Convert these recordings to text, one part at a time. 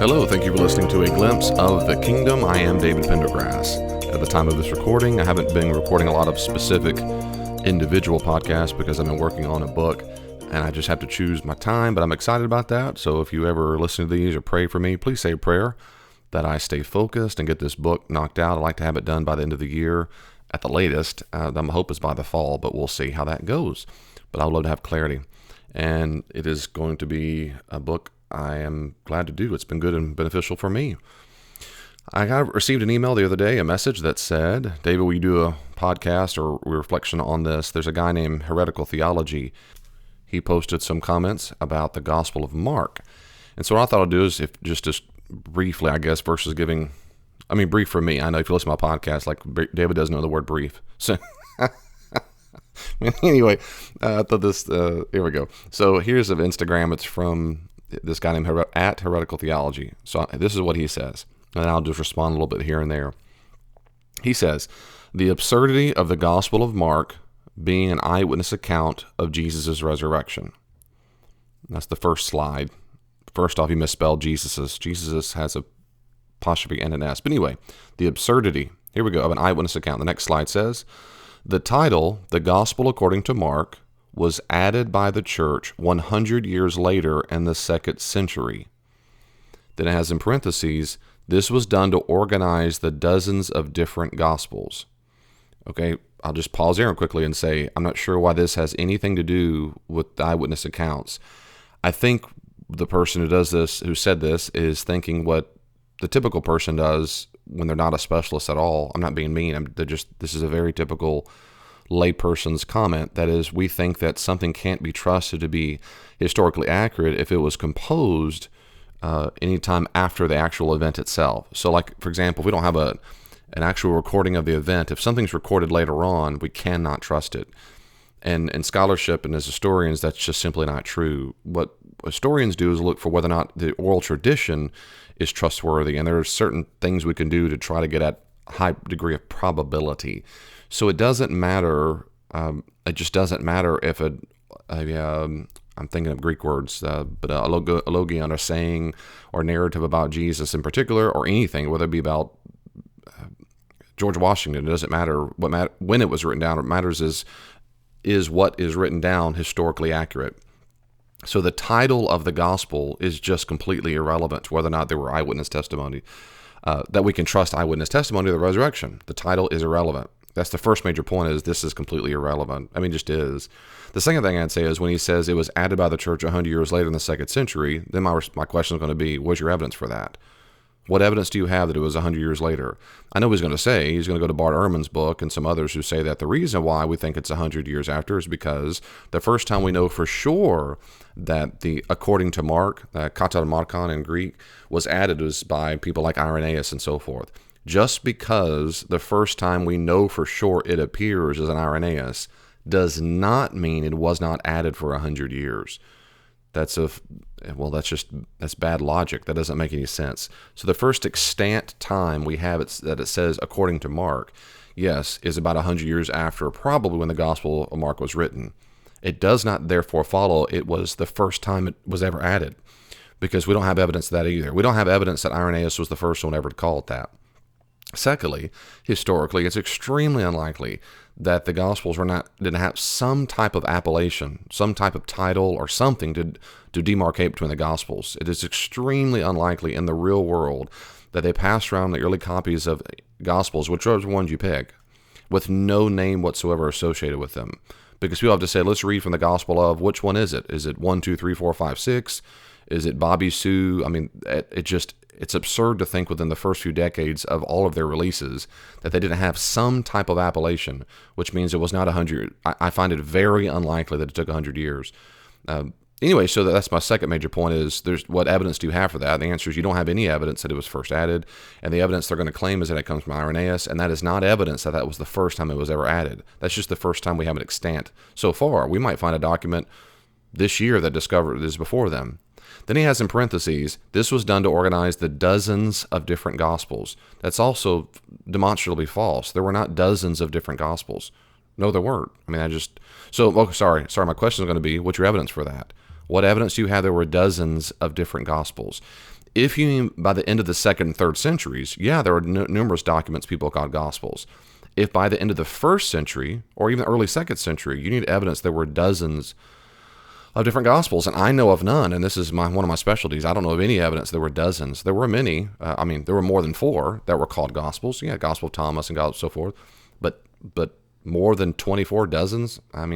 Hello, thank you for listening to a glimpse of the kingdom. I am David Pendergrass. At the time of this recording, I haven't been recording a lot of specific individual podcasts because I've been working on a book and I just have to choose my time, but I'm excited about that. So if you ever listen to these or pray for me, please say a prayer that I stay focused and get this book knocked out. I'd like to have it done by the end of the year at the latest. My hope is by the fall, but we'll see how that goes. But I would love to have clarity. And it is going to be a book I am glad to do. It's been good and beneficial for me. I received an email the other day, a message that said, David, will you do a podcast or reflection on this? There's a guy named Heretical Theology. He posted some comments about the Gospel of Mark. And so what I thought I'd do is, if just briefly, I guess, versus giving, brief for me. I know if you listen to my podcast, like David doesn't know the word brief. So anyway, I thought this, here we go. So here's an Instagram. It's from this guy named at Heretical Theology. So this is what he says, and I'll just respond a little bit here and there. He says, the absurdity of the Gospel of Mark being an eyewitness account of Jesus' resurrection. That's the first slide. First off, he misspelled Jesus's. Jesus has a apostrophe and an S. But anyway, the absurdity, here we go, of an eyewitness account. The next slide says, the title, The Gospel According to Mark, was added by the church 100 years later in the 2nd century. Then it has in parentheses, this was done to organize the dozens of different gospels. Okay, I'll just pause there quickly and say, I'm not sure why this has anything to do with the eyewitness accounts. I think the person who said this, is thinking what the typical person does when they're not a specialist at all. I'm not being mean. This is a very typical layperson's comment. That is, we think that something can't be trusted to be historically accurate if it was composed anytime after the actual event itself. So like, for example, if we don't have an actual recording of the event, if something's recorded later on, we cannot trust it. And in scholarship and as historians, that's just simply not true. What historians do is look for whether or not the oral tradition is trustworthy, and there are certain things we can do to try to get at a high degree of probability. So it doesn't matter. It just doesn't matter if I'm thinking of Greek words, but a logion, or saying or narrative about Jesus in particular, or anything, whether it be about George Washington. It doesn't matter when it was written down. What matters is what is written down historically accurate. So the title of the gospel is just completely irrelevant to whether or not there were eyewitness testimony, that we can trust eyewitness testimony of the resurrection. The title is irrelevant. That's the first major point, is this is completely irrelevant. Just is. The second thing I'd say is when he says it was added by the church 100 years later in the 2nd century, then my question is going to be, what's your evidence for that? What evidence do you have that it was 100 years later? I know he's going to go to Bart Ehrman's book and some others who say that the reason why we think it's 100 years after is because the first time we know for sure that according to Mark, katamarkon in Greek, was added was by people like Irenaeus and so forth. Just because the first time we know for sure it appears as an Irenaeus does not mean it was not added for 100 years. That's bad logic. That doesn't make any sense. So the first extant time we have that it says according to Mark, yes, is about 100 years after, probably when the Gospel of Mark was written. It does not therefore follow it was the first time it was ever added, because we don't have evidence of that either. We don't have evidence that Irenaeus was the first one ever to call it that. Secondly, historically, it's extremely unlikely that the Gospels didn't have some type of appellation, some type of title or something to demarcate between the Gospels. It is extremely unlikely in the real world that they passed around the early copies of Gospels, whichever ones you pick, with no name whatsoever associated with them. Because people have to say, let's read from the Gospel of, which one is it? Is it 1, 2, 3, 4, 5, 6? Is it Bobby Sue? It's absurd to think within the first few decades of all of their releases that they didn't have some type of appellation, which means it was not 100. I find it very unlikely that it took 100 years. Anyway, so that's my second major point is what evidence do you have for that? The answer is you don't have any evidence that it was first added, and the evidence they're going to claim is that it comes from Irenaeus, and that is not evidence that was the first time it was ever added. That's just the first time we have it extant so far. We might find a document this year that discovered this before them. Then he has in parentheses, this was done to organize the dozens of different gospels. That's also demonstrably false. There were not dozens of different gospels. No, there weren't. Sorry. My question is going to be, what's your evidence for that? What evidence do you have there were dozens of different gospels? If you mean by the end of the second and third centuries, yeah, there are numerous documents people called gospels. If by the end of the first century or even the early second century, you need evidence there were dozens of different gospels, and I know of none, and this is one of my specialties. I don't know of any evidence there were dozens. There were many. There were more than 4 that were called gospels. Yeah, Gospel of Thomas and so forth, but more than 24 dozens. I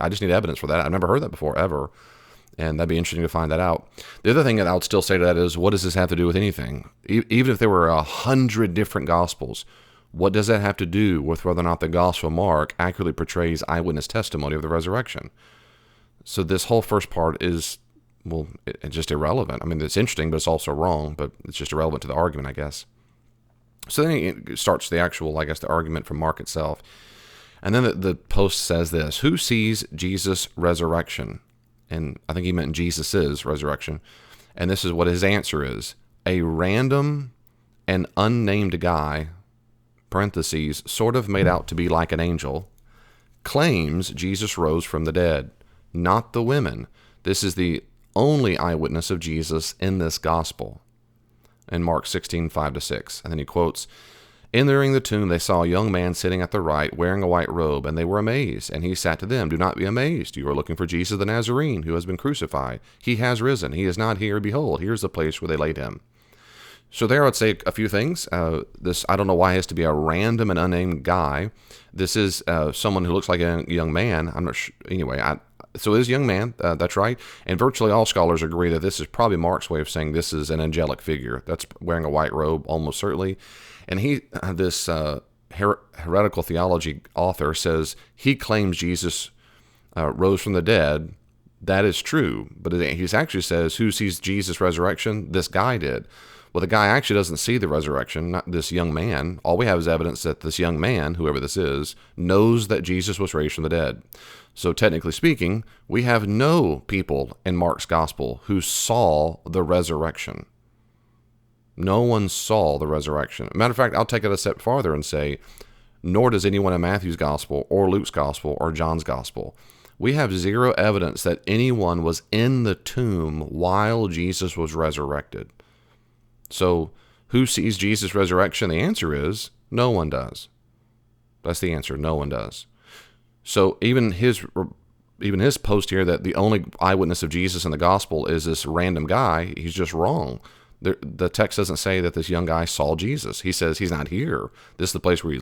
just need evidence for that. I've never heard that before ever, and that'd be interesting to find that out. The other thing that I would still say to that is, what does this have to do with anything? Even if there were 100 different gospels, what does that have to do with whether or not the Gospel of Mark accurately portrays eyewitness testimony of the resurrection? So this whole first part is, it's just irrelevant. It's interesting, but it's also wrong, but it's just irrelevant to the argument, I guess. So then it starts the actual, the argument from Mark itself. And then the post says this: who sees Jesus' resurrection? And I think he meant Jesus' resurrection. And this is what his answer is: a random and unnamed guy, parentheses, sort of made out to be like an angel, claims Jesus rose from the dead. Not the women. This is the only eyewitness of Jesus in this gospel. In Mark 16:5-6. And then he quotes, entering the tomb, they saw a young man sitting at the right, wearing a white robe, and they were amazed. And he said to them, do not be amazed. You are looking for Jesus the Nazarene, who has been crucified. He has risen. He is not here. Behold, here's the place where they laid him. So there I would say a few things. I don't know why it has to be a random and unnamed guy. This is someone who looks like a young man. I'm not sure. Anyway, so it is a young man, that's right. And virtually all scholars agree that this is probably Mark's way of saying this is an angelic figure that's wearing a white robe, almost certainly. And this heretical theology author says he claims Jesus rose from the dead. That is true. But he actually says, who sees Jesus' resurrection? This guy did. Well, the guy actually doesn't see the resurrection, not this young man. All we have is evidence that this young man, whoever this is, knows that Jesus was raised from the dead. So technically speaking, we have no people in Mark's gospel who saw the resurrection. No one saw the resurrection. Matter of fact, I'll take it a step farther and say, nor does anyone in Matthew's gospel or Luke's gospel or John's gospel. We have zero evidence that anyone was in the tomb while Jesus was resurrected. So who sees Jesus' resurrection? The answer is no one does. That's the answer. No one does. So even his post here that the only eyewitness of Jesus in the gospel is this random guy, he's just wrong. The text doesn't say that this young guy saw Jesus. He says he's not here. This is the place where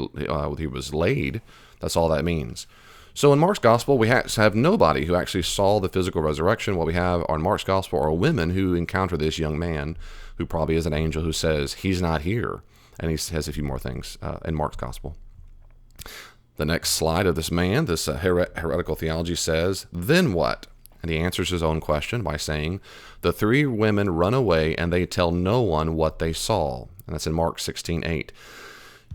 he was laid. That's all that means. So in Mark's gospel, we have nobody who actually saw the physical resurrection. What we have on Mark's gospel are women who encounter this young man, who probably is an angel, who says he's not here. And he has a few more things in Mark's gospel. The next slide of this man, this heretical theology says, then what? And he answers his own question by saying, the 3 women run away and they tell no one what they saw. And that's in Mark 16:8.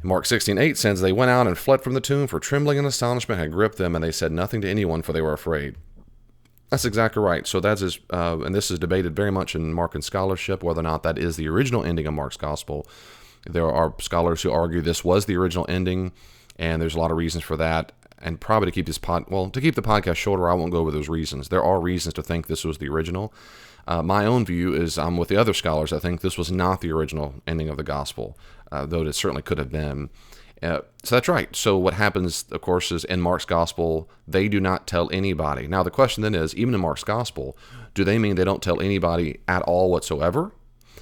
Mark 16:8 says, they went out and fled from the tomb, for trembling and astonishment had gripped them, and they said nothing to anyone, for they were afraid. That's exactly right. So that is, and this is debated very much in Markan scholarship, whether or not that is the original ending of Mark's gospel. There are scholars who argue this was the original ending, and there's a lot of reasons for that. And probably to keep the podcast shorter, I won't go over those reasons. There are reasons to think this was the original. My own view is I'm with the other scholars. I think this was not the original ending of the gospel, though it certainly could have been. So that's right. So what happens, of course, is in Mark's gospel, they do not tell anybody. Now, the question then is, even in Mark's gospel, do they mean they don't tell anybody at all whatsoever?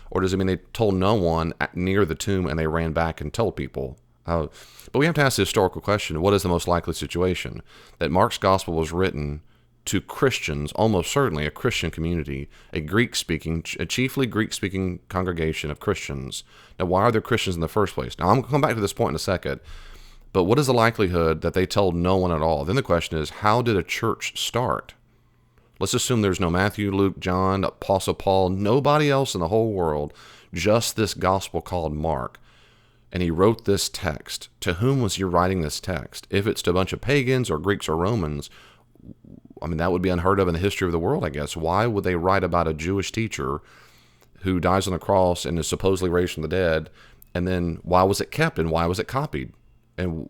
Or does it mean they told no one near the tomb and they ran back and told people? But we have to ask the historical question, what is the most likely situation? That Mark's gospel was written to Christians, almost certainly a Christian community, a chiefly Greek-speaking congregation of Christians. Now, why are there Christians in the first place? Now, I'm going to come back to this point in a second, but what is the likelihood that they told no one at all? Then the question is, how did a church start? Let's assume there's no Matthew, Luke, John, Apostle Paul, nobody else in the whole world, just this gospel called Mark. And he wrote this text. To whom was he writing this text? If it's to a bunch of pagans or Greeks or Romans, that would be unheard of in the history of the world, I guess. Why would they write about a Jewish teacher who dies on the cross and is supposedly raised from the dead? And then why was it kept and why was it copied? And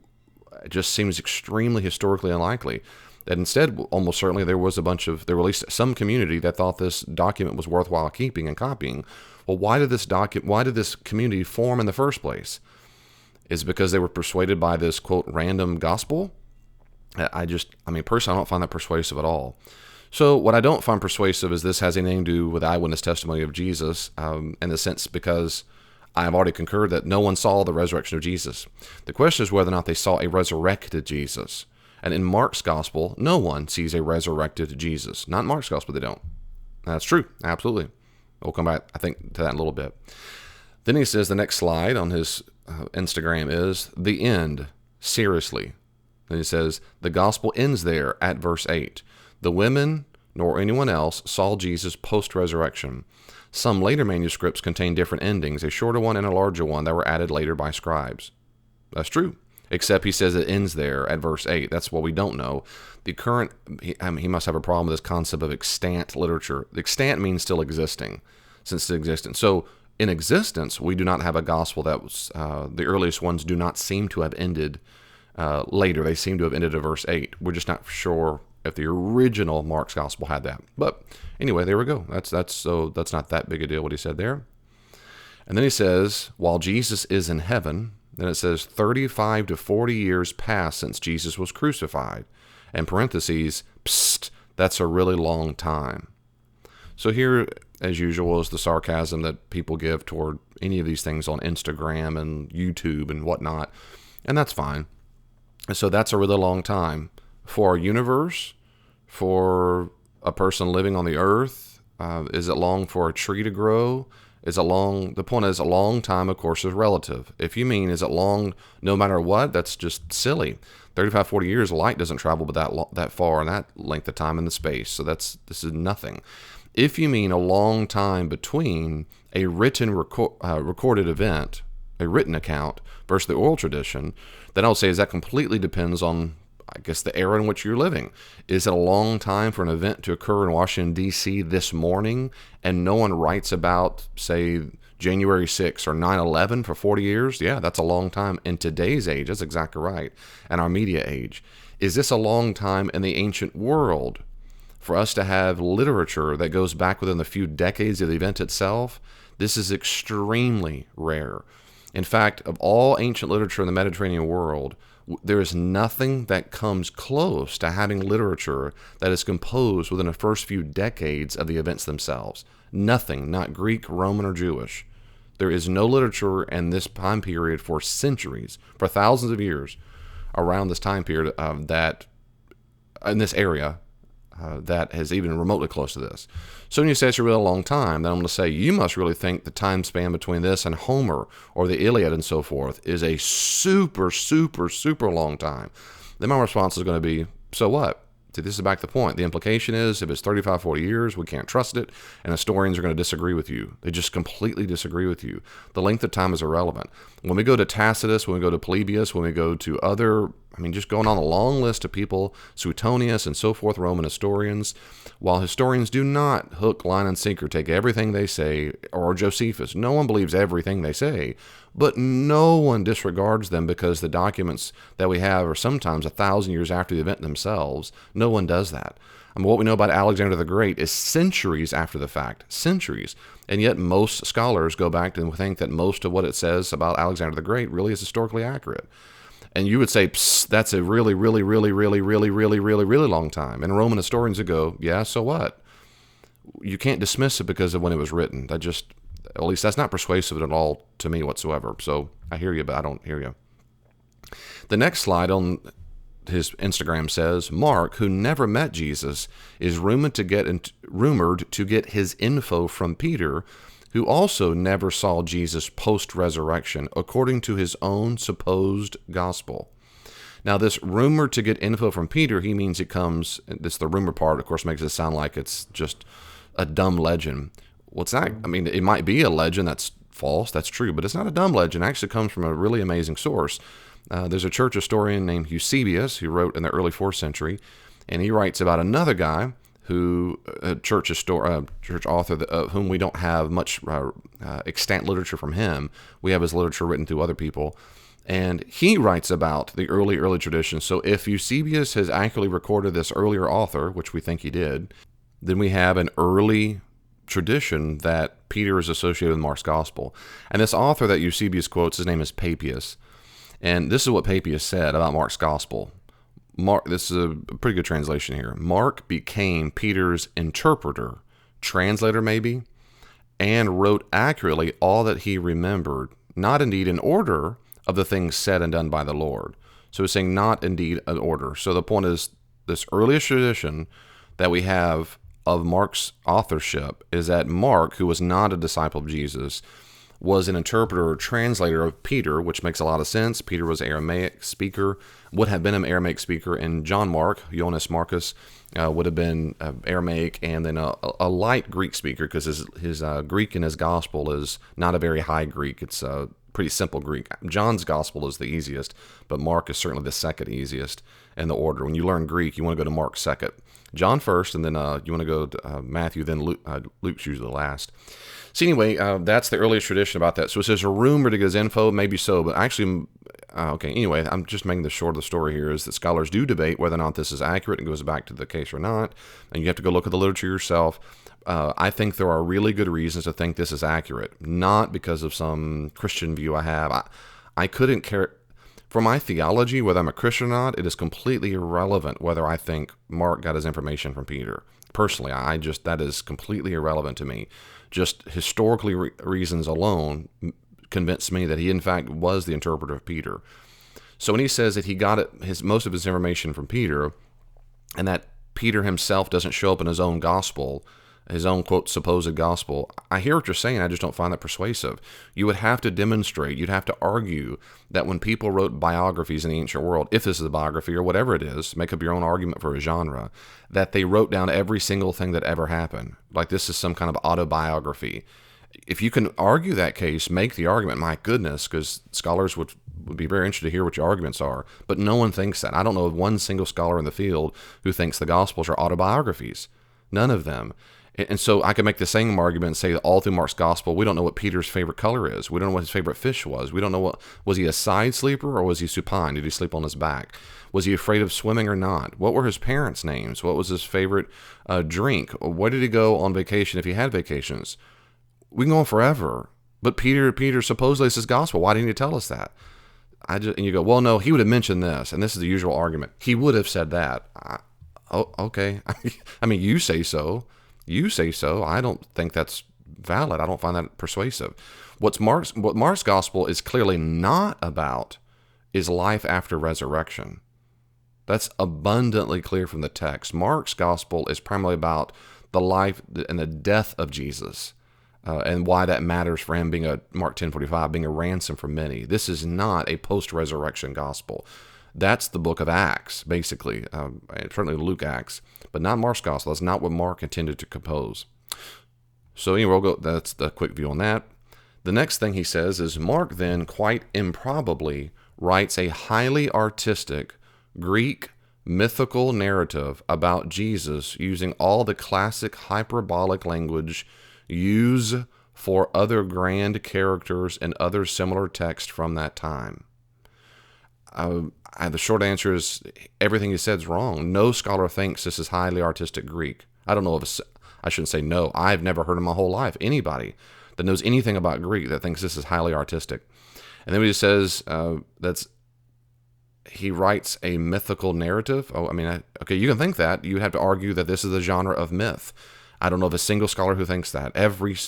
it just seems extremely historically unlikely. That instead, almost certainly, there were at least some community that thought this document was worthwhile keeping and copying. Well, why did this community form in the first place? Is it because they were persuaded by this, quote, random gospel? Personally, I don't find that persuasive at all. So what I don't find persuasive is this has anything to do with eyewitness testimony of Jesus, in the sense because I have already concurred that no one saw the resurrection of Jesus. The question is whether or not they saw a resurrected Jesus. And in Mark's gospel, no one sees a resurrected Jesus. Not in Mark's gospel, they don't. That's true, absolutely. We'll come back, I think, to that in a little bit. Then he says the next slide on his Instagram is the end, seriously. Then he says, the gospel ends there at verse 8. The women nor anyone else saw Jesus post-resurrection. Some later manuscripts contain different endings, a shorter one and a larger one that were added later by scribes. That's true. Except he says it ends there at verse 8. That's what we don't know. He must have a problem with this concept of extant literature. Extant means still existing, since it's existent. So in existence, we do not have a gospel that was, the earliest ones do not seem to have ended later. They seem to have ended at verse 8. We're just not sure if the original Mark's gospel had that. But anyway, there we go. That's not that big a deal what he said there. And then he says, while Jesus is in heaven, then it says 35 to 40 years passed since Jesus was crucified. And parentheses, psst, that's a really long time. So here, as usual, is the sarcasm that people give toward any of these things on Instagram and YouTube and whatnot. And that's fine. So that's a really long time. For our universe, for a person living on the earth, is it long for a tree to grow? Is it long? The point is, a long time, of course, is relative. If you mean, is it long no matter what, that's just silly. 35, 40 years, light doesn't travel but that far in that length of time in the space. So this is nothing. If you mean a long time between a written recorded event, a written account, versus the oral tradition, then I'll say is that completely depends on, I guess, the era in which you're living. Is it a long time for an event to occur in Washington, D.C. this morning, and no one writes about, say, January 6th or 9/11 for 40 years? Yeah, that's a long time in today's age. That's exactly right. And our media age. Is this a long time in the ancient world for us to have literature that goes back within the few decades of the event itself? This is extremely rare. In fact, of all ancient literature in the Mediterranean world, there is nothing that comes close to having literature that is composed within the first few decades of the events themselves. Nothing, not Greek, Roman, or Jewish. There is no literature in this time period for centuries, for thousands of years, around this time period that in this area that is even remotely close to this. So when you say it's a really long time, then I'm going to say you must really think the time span between this and Homer or the Iliad and so forth is a super, super, super long time. Then my response is going to be, so what? See, this is back to the point. The implication is if it's 35, 40 years, we can't trust it, and historians are going to disagree with you. They just completely disagree with you. The length of time is irrelevant. When we go to Tacitus, when we go to Polybius, when we go to other, just going on a long list of people, Suetonius and so forth, Roman historians, while historians do not hook, line, and sinker take everything they say, or Josephus, no one believes everything they say, but no one disregards them because the documents that we have are sometimes 1,000 years after the event themselves. No one does that. What we know about Alexander the Great is centuries after the fact, centuries. And yet most scholars go back and think that most of what it says about Alexander the Great really is historically accurate. And you would say, that's a really, really, really, really, really, really, really, really long time. And Roman historians would go, yeah, so what? You can't dismiss it because of when it was written. At least that's not persuasive at all to me whatsoever. So I hear you, but I don't hear you. The next slide on his Instagram says, Mark, who never met Jesus, is rumored to get his info from Peter, who also never saw Jesus post-resurrection, according to his own supposed gospel. Now, this rumored to get info from Peter, he means it comes, the rumor part, of course, makes it sound like it's just a dumb legend. Well, it's not. It might be a legend that's false, that's true, but it's not a dumb legend. It actually comes from a really amazing source. There's a church historian named Eusebius who wrote in the early 4th century, and he writes about another guy who, a church author of whom we don't have much extant literature from him. We have his literature written through other people. And he writes about the early tradition. So if Eusebius has accurately recorded this earlier author, which we think he did, then we have an early tradition that Peter is associated with Mark's gospel. And this author that Eusebius quotes, his name is Papias. And this is what Papias said about Mark's gospel. This is a pretty good translation here. Mark became Peter's interpreter, translator maybe, and wrote accurately all that he remembered, not indeed in order of the things said and done by the Lord. So he's saying not indeed an order. So the point is, this earliest tradition that we have of Mark's authorship is that Mark, who was not a disciple of Jesus, was an interpreter or translator of Peter, which makes a lot of sense. Peter was an Aramaic speaker, would have been an Aramaic speaker, and John Mark, Jonas Marcus, would have been Aramaic and then a light Greek speaker, because his Greek in his gospel is not a very high Greek. It's a pretty simple Greek. John's gospel is the easiest, but Mark is certainly the second easiest in the order. When you learn Greek, you want to go to Mark second. John first, and then you want to go to Matthew, then Luke. Luke's usually the last. So anyway, that's the earliest tradition about that. So it says a rumor to get his info, maybe so, but actually, okay, anyway, I'm just making the short of the story here, is that scholars do debate whether or not this is accurate and goes back to the case or not, and you have to go look at the literature yourself. I think there are really good reasons to think this is accurate, not because of some Christian view I have. I couldn't care. For my theology, whether I'm a Christian or not, it is completely irrelevant whether I think Mark got his information from Peter. Personally, that is completely irrelevant to me. Just historically reasons alone convinced me that he in fact was the interpreter of Peter. So when he says that he got most of his information from Peter, and that Peter himself doesn't show up in his own gospel, his own, quote, supposed gospel, I hear what you're saying, I just don't find that persuasive. You would have to demonstrate, you'd have to argue that when people wrote biographies in the ancient world, if this is a biography or whatever it is, make up your own argument for a genre, that they wrote down every single thing that ever happened. Like this is some kind of autobiography. If you can argue that case, make the argument, my goodness, because scholars would be very interested to hear what your arguments are, but no one thinks that. I don't know of one single scholar in the field who thinks the Gospels are autobiographies. None of them. And so I could make the same argument and say that all through Mark's gospel, we don't know what Peter's favorite color is. We don't know what his favorite fish was. We don't know was he a side sleeper or was he supine? Did he sleep on his back? Was he afraid of swimming or not? What were his parents' names? What was his favorite drink? Where did he go on vacation if he had vacations? We can go on forever. But Peter supposedly is his gospel. Why didn't he tell us that? And you go, well, no, he would have mentioned this. And this is the usual argument. He would have said that. Okay. I mean, you say so. You say so. I don't think that's valid. I don't find that persuasive. What Mark's gospel is clearly not about is life after resurrection. That's abundantly clear from the text. Mark's gospel is primarily about the life and the death of Jesus, and why that matters for him being Mark 10:45, being a ransom for many. This is not a post-resurrection gospel. That's the book of Acts, basically, certainly Luke Acts, but not Mark's gospel. That's not what Mark intended to compose. So anyway, that's the quick view on that. The next thing he says is Mark then, quite improbably, writes a highly artistic Greek mythical narrative about Jesus using all the classic hyperbolic language used for other grand characters and other similar texts from that time. The short answer is everything he said is wrong. No scholar thinks this is highly artistic Greek. I don't know I shouldn't say no. I've never heard in my whole life anybody that knows anything about Greek that thinks this is highly artistic. And then he says he writes a mythical narrative. Oh, I mean, okay, you can think that. You have to argue that this is the genre of myth. I don't know of a single scholar who thinks that.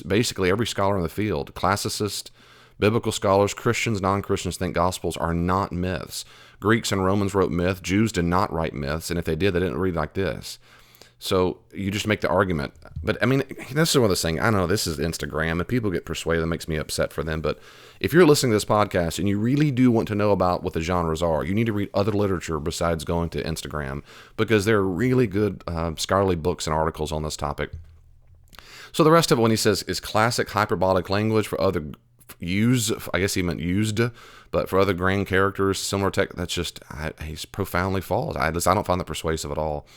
Basically every scholar in the field, classicists, biblical scholars, Christians, non-Christians, think Gospels are not myths. Greeks and Romans wrote myth. Jews did not write myths, and if they did, they didn't read like this. So you just make the argument. But, I mean, this is one of those things. I know this is Instagram, and people get persuaded. That makes me upset for them. But if you're listening to this podcast and you really do want to know about what the genres are, you need to read other literature besides going to Instagram, because there are really good scholarly books and articles on this topic. So the rest of it, when he says, is classic hyperbolic language for other I guess he meant used, but for other grand characters, similar text, that's just, he's profoundly false. I don't find that persuasive at all.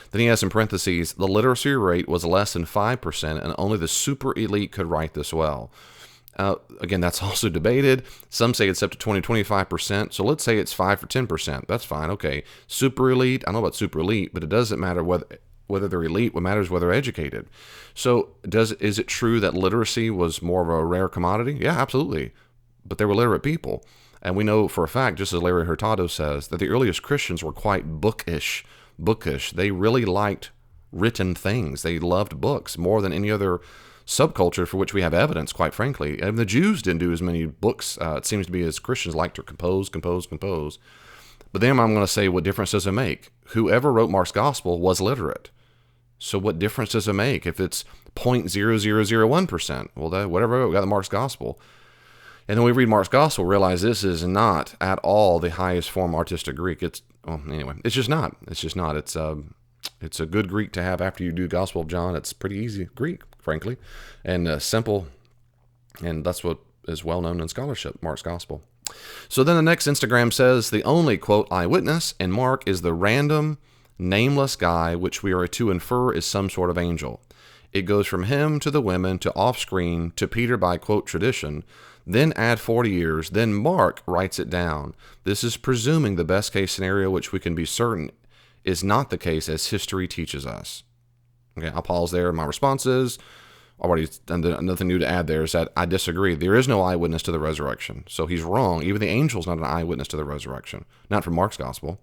Then he has in parentheses, the literacy rate was less than 5%, and only the super elite could write this well. Again, that's also debated. Some say it's up to 25%. So let's say it's 5 or 10%. That's fine. Okay. Super elite. I don't know about super elite, but it doesn't matter whether they're elite. What matters is whether they're educated. So is it true that literacy was more of a rare commodity? Yeah, absolutely. But they were literate people. And we know for a fact, just as Larry Hurtado says, that the earliest Christians were quite bookish. They really liked written things. They loved books more than any other subculture for which we have evidence, quite frankly. And the Jews didn't do as many books, it seems to be, as Christians like to compose. But then I'm going to say, what difference does it make? Whoever wrote Mark's gospel was literate. So what difference does it make if it's 0.0001%? Well, whatever, we got the Mark's gospel. And then we read Mark's gospel, realize this is not at all the highest form artistic Greek. It's just not. It's a good Greek to have after you do Gospel of John. It's pretty easy Greek, frankly, and simple. And that's what is well known in scholarship, Mark's gospel. So then the next Instagram says the only, quote, eyewitness in Mark is the random, nameless guy, which we are to infer is some sort of angel. It goes from him to the women to off-screen to Peter by, quote, tradition, then add 40 years, then Mark writes it down. This is presuming the best case scenario, which we can be certain is not the case as history teaches us. Okay, I'll pause there. My response is, already nothing new to add there, is that I disagree. There is no eyewitness to the resurrection. So he's wrong. Even the angel's not an eyewitness to the resurrection. Not from Mark's gospel.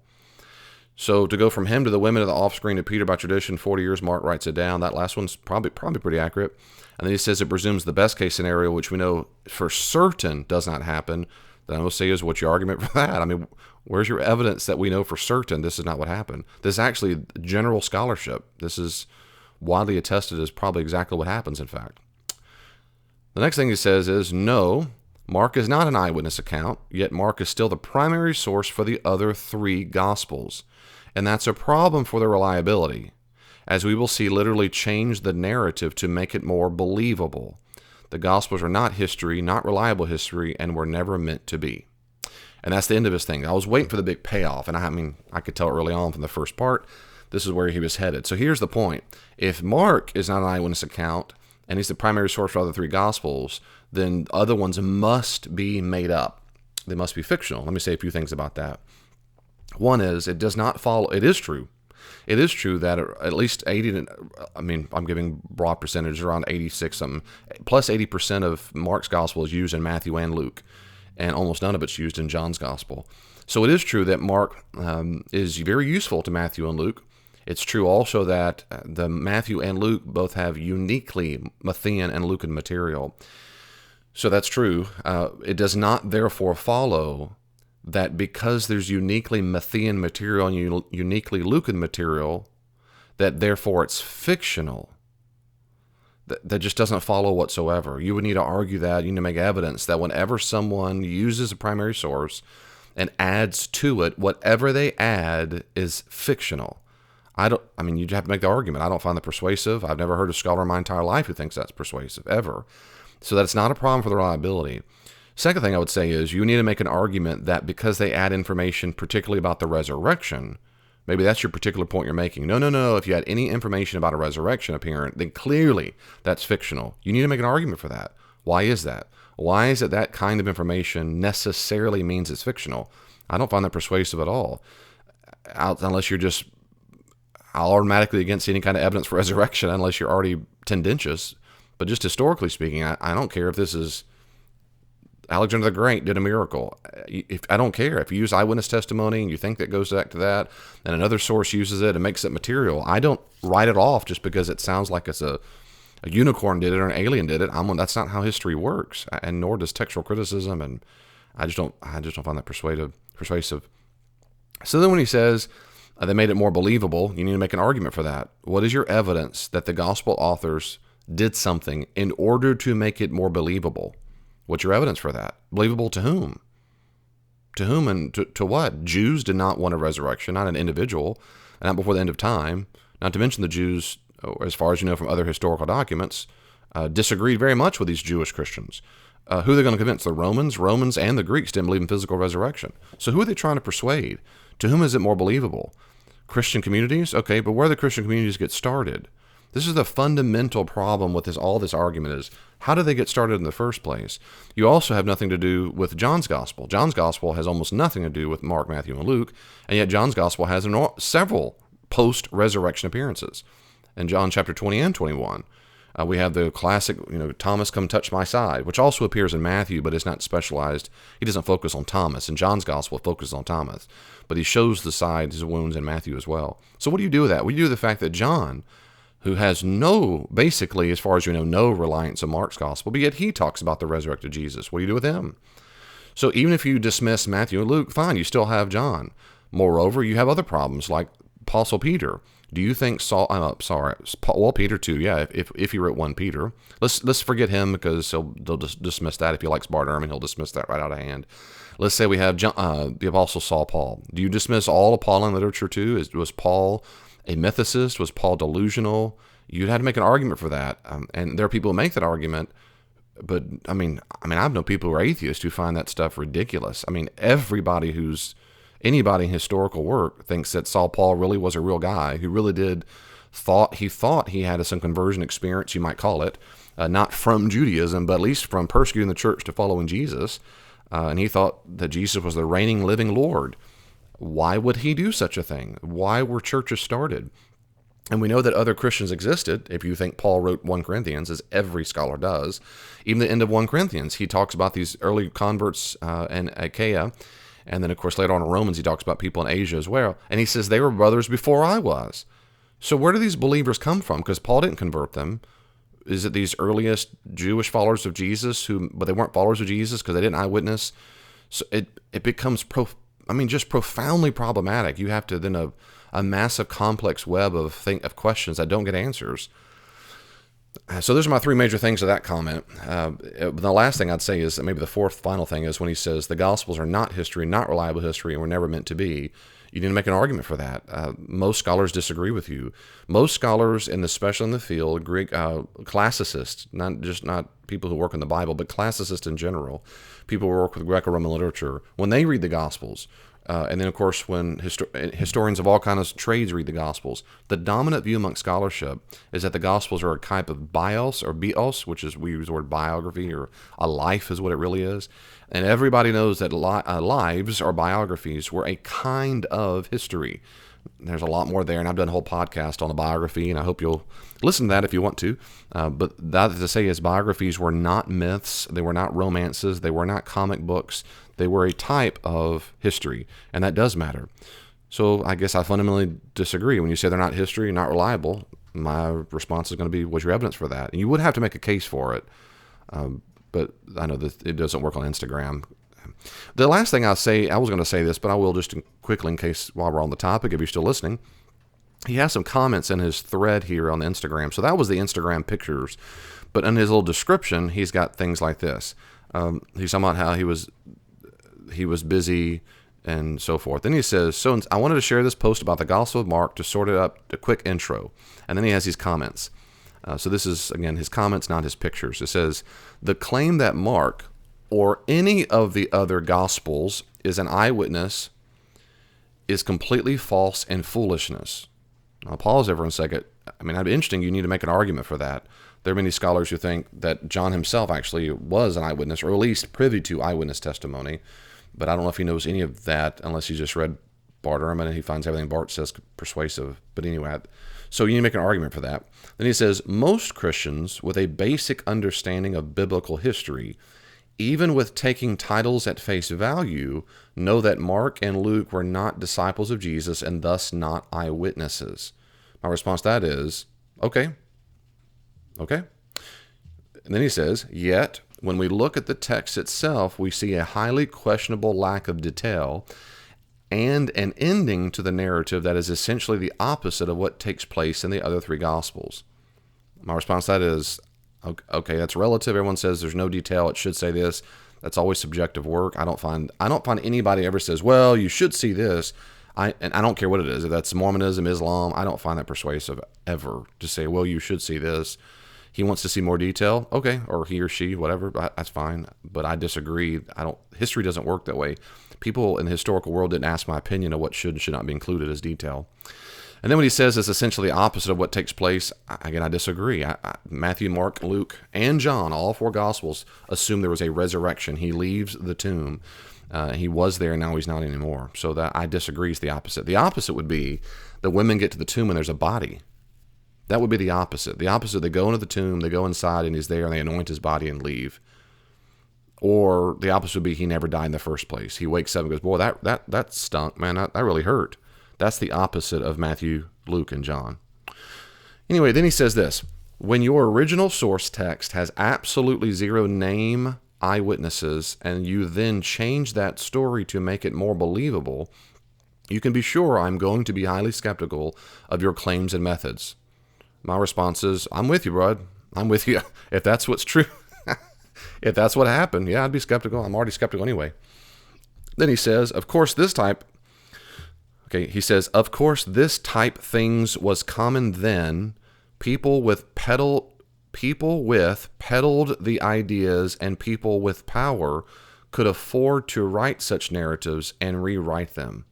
So to go from him to the women to the offscreen to Peter by tradition, 40 years, Mark writes it down. That last one's probably pretty accurate. And then he says it presumes the best case scenario, which we know for certain does not happen. Then I will say, is what's your argument for that? I mean, where's your evidence that we know for certain this is not what happened? This is actually general scholarship. This is widely attested as probably exactly what happens, in fact. The next thing he says is, no, Mark is not an eyewitness account, yet Mark is still the primary source for the other three Gospels. And that's a problem for the reliability, as we will see literally change the narrative to make it more believable. The Gospels are not history, not reliable history, and were never meant to be. And that's the end of his thing. I was waiting for the big payoff, and I could tell early on from the first part, this is where he was headed. So here's the point. If Mark is not an eyewitness account, and he's the primary source for the other three Gospels, then other ones must be made up. They must be fictional. Let me say a few things about that. One is, it does not follow, it is true. It is true that at least 80, I'm giving broad percentages, around 86 something, plus 80% of Mark's gospel is used in Matthew and Luke, and almost none of it's used in John's gospel. So it is true that Mark is very useful to Matthew and Luke. It's true also that the Matthew and Luke both have uniquely Matthean and Lucan material. So that's true. It does not therefore follow that because there's uniquely Matthean material and uniquely Lucan material, that therefore it's fictional. That just doesn't follow whatsoever. You would need to argue that. You need to make evidence that whenever someone uses a primary source and adds to it, whatever they add is fictional. You'd have to make the argument. I don't find that persuasive. I've never heard a scholar in my entire life who thinks that's persuasive, ever. So that's not a problem for the reliability. Second thing I would say is you need to make an argument that because they add information, particularly about the resurrection, maybe that's your particular point you're making. No. If you had any information about a resurrection appearance, then clearly that's fictional. You need to make an argument for that. Why is that? Why is it that kind of information necessarily means it's fictional? I don't find that persuasive at all, unless you're just automatically against any kind of evidence for resurrection, unless you're already tendentious. But just historically speaking, I don't care if this is Alexander the Great did a miracle. I don't care. If you use eyewitness testimony and you think that goes back to that, and another source uses it and makes it material, I don't write it off just because it sounds like it's a unicorn did it or an alien did it. That's not how history works, and nor does textual criticism. And I just don't find that persuasive. So then when he says they made it more believable, you need to make an argument for that. What is your evidence that the gospel authors did something in order to make it more believable? What's your evidence for that? Believable to whom? To whom and to what? Jews did not want a resurrection, not an individual, not before the end of time. Not to mention the Jews, as far as you know from other historical documents, disagreed very much with these Jewish Christians. Who are they going to convince? The Romans? Romans and the Greeks didn't believe in physical resurrection. So who are they trying to persuade? To whom is it more believable? Christian communities? Okay, but where do the Christian communities get started? This is the fundamental problem with all this argument is, how did they get started in the first place? You also have nothing to do with John's gospel. John's gospel has almost nothing to do with Mark, Matthew, and Luke, and yet John's gospel has several post-resurrection appearances. In John chapter 20 and 21, we have the classic, Thomas, come touch my side, which also appears in Matthew, but is not specialized. He doesn't focus on Thomas. In John's gospel, it focuses on Thomas, but he shows the sides, his wounds in Matthew as well. So what do you do with that? What do you do with the fact that John, who has basically, as far as you know, no reliance on Mark's gospel, but yet he talks about the resurrected Jesus. What do you do with him? So even if you dismiss Matthew and Luke, fine, you still have John. Moreover, you have other problems like Apostle Peter. Do you think Peter too? Yeah, if he wrote 1 Peter, let's forget him because they'll just dismiss that. If he likes Bart Ehrman, he'll dismiss that right out of hand. Let's say we have the Apostle Saul Paul. Do you dismiss all of Pauline literature too? Was Paul a mythicist? Was Paul delusional? You'd have to make an argument for that, and there are people who make that argument. But I mean, I've known people who are atheists who find that stuff ridiculous. I mean, anybody in historical work thinks that Saul Paul really was a real guy who really thought he had some conversion experience, you might call it, not from Judaism, but at least from persecuting the church to following Jesus. And he thought that Jesus was the reigning, living Lord. Why would he do such a thing? Why were churches started? And we know that other Christians existed. If you think Paul wrote 1 Corinthians, as every scholar does, even the end of 1 Corinthians, he talks about these early converts in Achaia. And then, of course, later on in Romans, he talks about people in Asia as well. And he says they were brothers before I was. So where do these believers come from? Because Paul didn't convert them. Is it these earliest Jewish followers of Jesus but they weren't followers of Jesus because they didn't eyewitness? So it becomes just profoundly problematic. You have to then a massive complex web of questions that don't get answers. So those are my 3 major things of that comment. The last thing I'd say is, maybe the fourth final thing, is when he says the Gospels are not history, not reliable history, and were never meant to be. You need to make an argument for that. Most scholars disagree with you. Most scholars, especially in the field, Greek classicists, not people who work in the Bible, but classicists in general, people who work with Greco-Roman literature, when they read the Gospels, and then, of course, when historians of all kinds of trades read the Gospels, the dominant view among scholarship is that the Gospels are a type of bios, which is, we use the word biography, or a life is what it really is. And everybody knows that lives or biographies were a kind of history. There's a lot more there, and I've done a whole podcast on the biography, and I hope you'll listen to that if you want to. But that to say is, biographies were not myths, they were not romances, they were not comic books, they were a type of history, and that does matter. So I guess I fundamentally disagree. When you say they're not history, not reliable, my response is going to be, what's your evidence for that? And you would have to make a case for it, but I know that it doesn't work on Instagram. The last thing I was going to say this, but I will just quickly in case while we're on the topic, if you're still listening. He has some comments in his thread here on Instagram. So that was the Instagram pictures. But in his little description, he's got things like this. He's talking about how he was busy and so forth. Then he says, so I wanted to share this post about the Gospel of Mark to sort it up, a quick intro. And then he has these comments. So this is, again, his comments, not his pictures. It says, the claim that Mark or any of the other Gospels is an eyewitness is completely false and foolishness. I'll pause there for a second. That'd be interesting. You need to make an argument for that. There are many scholars who think that John himself actually was an eyewitness, or at least privy to eyewitness testimony. But I don't know if he knows any of that unless he just read Bart Ehrman and he finds everything Bart says persuasive. But anyway, so you need to make an argument for that. Then he says, most Christians with a basic understanding of biblical history, even with taking titles at face value, know that Mark and Luke were not disciples of Jesus and thus not eyewitnesses. My response to that is, okay. And then he says, yet, when we look at the text itself, we see a highly questionable lack of detail and an ending to the narrative that is essentially the opposite of what takes place in the other 3 Gospels. My response to that is, okay, that's relative. Everyone says there's no detail. It should say this. That's always subjective work. I don't find anybody ever says, well, you should see this. And I don't care what it is. If that's Mormonism, Islam, I don't find that persuasive ever to say, well, you should see this. He wants to see more detail. Okay. Or he or she, whatever. That's fine. But I disagree. History doesn't work that way. People in the historical world didn't ask my opinion of what should and should not be included as detail. And then when he says it's essentially the opposite of what takes place, again, I disagree. Matthew, Mark, Luke, and John, all four Gospels, assume there was a resurrection. He leaves the tomb. He was there, now he's not anymore. So that I disagree is the opposite. The opposite would be the women get to the tomb and there's a body. That would be the opposite. The opposite, they go into the tomb, they go inside, and he's there, and they anoint his body and leave. Or the opposite would be he never died in the first place. He wakes up and goes, boy, that stunk, man. That really hurt. That's the opposite of Matthew, Luke, and John. Anyway, then he says this. When your original source text has absolutely zero name eyewitnesses, and you then change that story to make it more believable, you can be sure I'm going to be highly skeptical of your claims and methods. My response is, I'm with you, bud. I'm with you. If that's what's true, if that's what happened, yeah, I'd be skeptical. I'm already skeptical anyway. Then he says, of course, this type things was common then. People with peddled the ideas, and people with power could afford to write such narratives and rewrite them.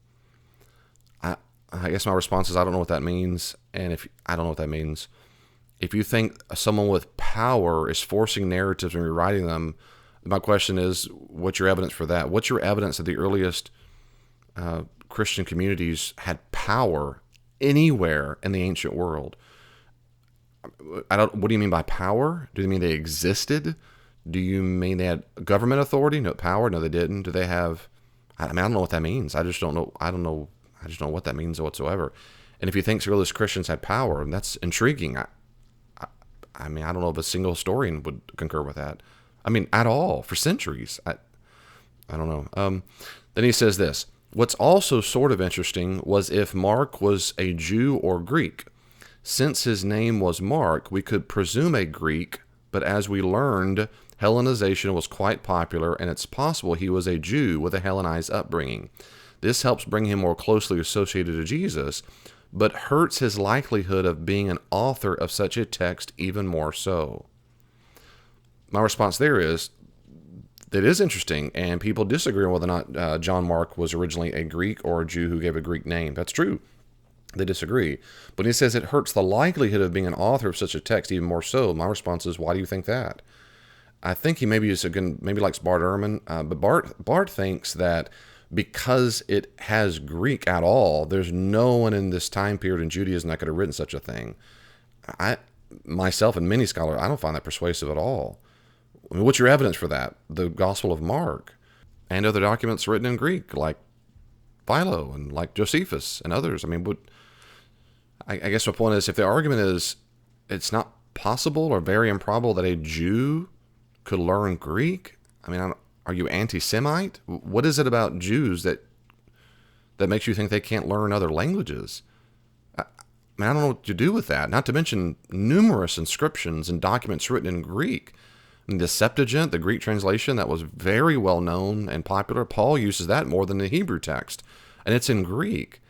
I guess my response is I don't know what that means, and I don't know what that means. If you think someone with power is forcing narratives and rewriting them, my question is, what's your evidence for that? What's your evidence that the earliest Christian communities had power anywhere in the ancient world? What do you mean by power? Do you mean they existed? Do you mean they had government authority? No power? No, they didn't. Do they have? I don't know what that means. I just don't know. I don't know what that means whatsoever. And if you think earliest Christians had power, that's intriguing. I mean, I don't know if a single historian would concur with that. I mean, at all, for centuries. I don't know. Then he says this. What's also sort of interesting was if Mark was a Jew or Greek. Since his name was Mark, we could presume a Greek, but as we learned, Hellenization was quite popular, and it's possible he was a Jew with a Hellenized upbringing. This helps bring him more closely associated to Jesus, but hurts his likelihood of being an author of such a text even more so. My response there is, that is interesting, and people disagree on whether or not John Mark was originally a Greek or a Jew who gave a Greek name. That's true. They disagree. But he says it hurts the likelihood of being an author of such a text even more so. My response is, why do you think that? I think he maybe likes Bart Ehrman, but Bart thinks that because it has Greek at all, there's no one in this time period in Judaism that could have written such a thing. Myself and many scholars, I don't find that persuasive at all. I mean, what's your evidence for that? The Gospel of Mark and other documents written in Greek, like Philo and like Josephus and others. I mean, I guess my point is, if the argument is it's not possible or very improbable that a Jew could learn Greek, I mean, are you anti-Semite? What is it about Jews that makes you think they can't learn other languages? I mean, I don't know what to do with that. Not to mention numerous inscriptions and documents written in Greek. I mean, the Septuagint, the Greek translation, that was very well known and popular. Paul uses that more than the Hebrew text, and it's in Greek.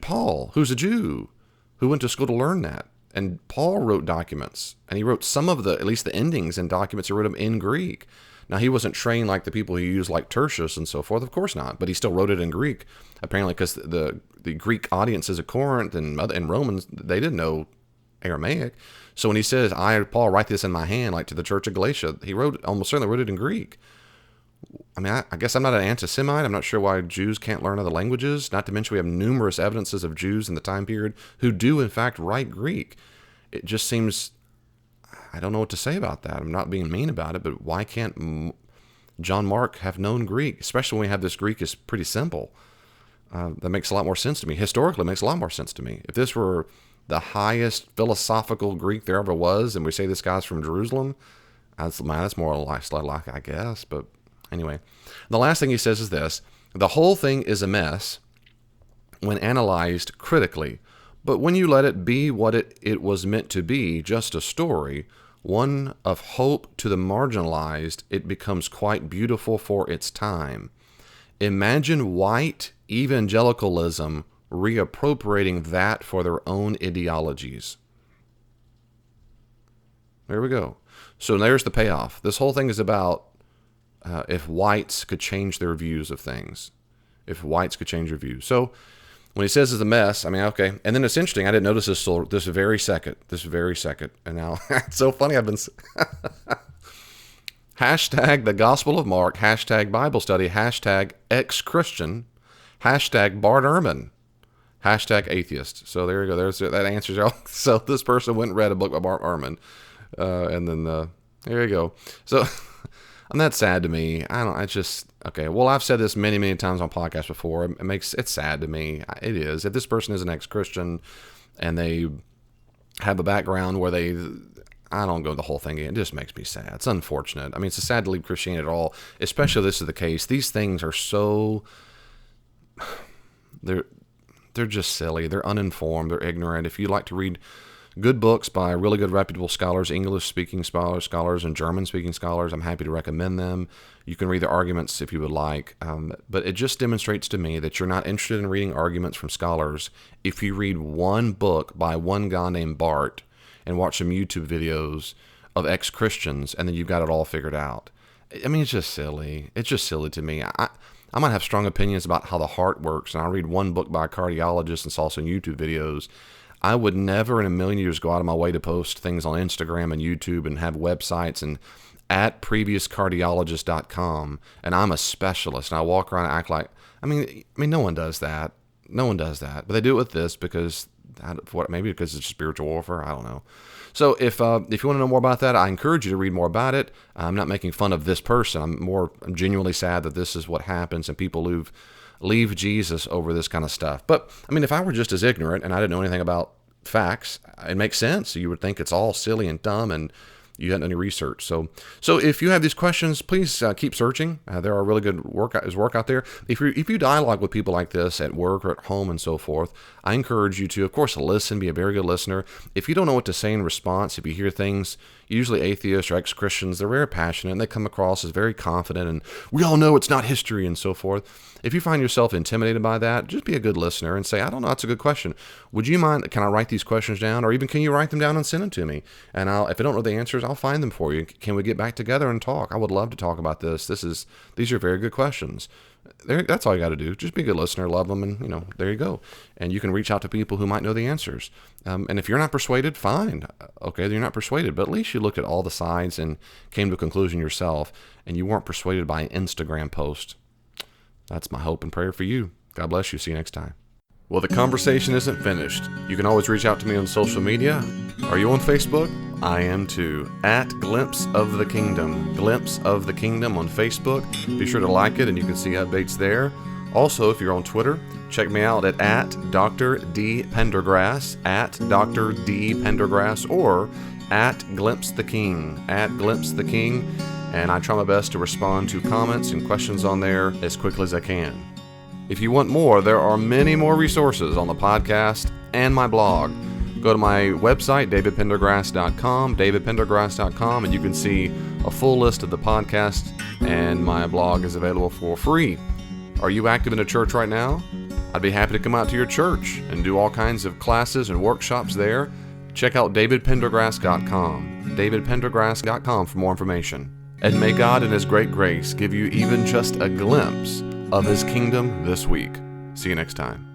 Paul, who's a Jew, who went to school to learn that. And Paul wrote documents, and he wrote some of at least the endings in documents, he wrote them in Greek. Now, he wasn't trained like the people he used, like Tertius and so forth, of course not, but he still wrote it in Greek, apparently because the Greek audiences at Corinth and Romans, they didn't know Aramaic. So when he says, I, Paul, write this in my hand, like to the church of Galatia, he almost certainly wrote it in Greek. I mean, I guess I'm not an anti-Semite. I'm not sure why Jews can't learn other languages, not to mention we have numerous evidences of Jews in the time period who do, in fact, write Greek. It just seems, I don't know what to say about that. I'm not being mean about it, but why can't John Mark have known Greek, especially when we have this Greek is pretty simple? That makes a lot more sense to me. Historically, it makes a lot more sense to me. If this were the highest philosophical Greek there ever was, and we say this guy's from Jerusalem, that's more like, I guess. But anyway, the last thing he says is this. The whole thing is a mess when analyzed critically, but when you let it be what it was meant to be, just a story, one of hope to the marginalized, it becomes quite beautiful for its time. Imagine white evangelicalism reappropriating that for their own ideologies. There we go. So there's the payoff. This whole thing is about if whites could change their views of things. If whites could change their views. So when he says it's a mess, I mean, okay. And then it's interesting. I didn't notice this till this very second. And now it's so funny. Hashtag the Gospel of Mark, hashtag Bible study, hashtag ex-Christian, hashtag Bart Ehrman, hashtag atheist. So there you go. That answers all. So this person went and read a book by Bart Ehrman. And then there you go. So and that's sad to me. Okay. Well, I've said this many, many times on podcasts before. It's sad to me. It is. If this person is an ex-Christian and they have a background where I don't go the whole thing in. It just makes me sad. It's unfortunate. I mean, it's sad to leave Christianity at all, especially if this is the case. These things are so, they're just silly. They're uninformed. They're ignorant. If you like to read good books by really good reputable scholars, English-speaking scholars, and German-speaking scholars, I'm happy to recommend them. You can read the arguments if you would like. But it just demonstrates to me that you're not interested in reading arguments from scholars if you read one book by one guy named Bart and watch some YouTube videos of ex-Christians, and then you've got it all figured out. I mean, it's just silly. It's just silly to me. I might have strong opinions about how the heart works, and I read one book by a cardiologist and saw some YouTube videos. I would never in a million years go out of my way to post things on Instagram and YouTube and have websites and at previouscardiologist.com, and I'm a specialist, and I walk around and act like, I mean, no one does that. No one does that. But they do it with this because maybe because it's spiritual warfare. I don't know. So if you want to know more about that, I encourage you to read more about it. I'm not making fun of this person. I'm genuinely sad that this is what happens and people leave Jesus over this kind of stuff. But I mean, if I were just as ignorant and I didn't know anything about facts, it makes sense. You would think it's all silly and dumb and you hadn't done any research. So if you have these questions, please keep searching. There are really good work out there. If you dialogue with people like this at work or at home and so forth, I encourage you to, of course, listen, be a very good listener. If you don't know what to say in response, if you hear things, usually atheists or ex-Christians, they're very passionate and they come across as very confident and we all know it's not history and so forth. If you find yourself intimidated by that, just be a good listener and say, I don't know, that's a good question. Would you mind, can I write these questions down? Or even can you write them down and send them to me? And if I don't know the answers, I'll find them for you. Can we get back together and talk? I would love to talk about this. These are very good questions. That's all you got to do. Just be a good listener, love them, and there you go. And you can reach out to people who might know the answers. And if you're not persuaded, fine. Okay, you're not persuaded, but at least you looked at all the sides and came to a conclusion yourself, and you weren't persuaded by an Instagram post. That's my hope and prayer for you. God bless you. See you next time. Well, the conversation isn't finished. You can always reach out to me on social media. Are you on Facebook? I am too. At Glimpse of the Kingdom. Glimpse of the Kingdom on Facebook. Be sure to like it and you can see updates there. Also, if you're on Twitter, check me out at Dr. D. Pendergrass, at Dr. D. Pendergrass, or at Glimpse the King, at Glimpse the King. And I try my best to respond to comments and questions on there as quickly as I can. If you want more, there are many more resources on the podcast and my blog. Go to my website, davidpendergrass.com, and you can see a full list of the podcast, and my blog is available for free. Are you active in a church right now? I'd be happy to come out to your church and do all kinds of classes and workshops there. Check out davidpendergrass.com, davidpendergrass.com for more information. And may God in His great grace give you even just a glimpse of His kingdom this week. See you next time.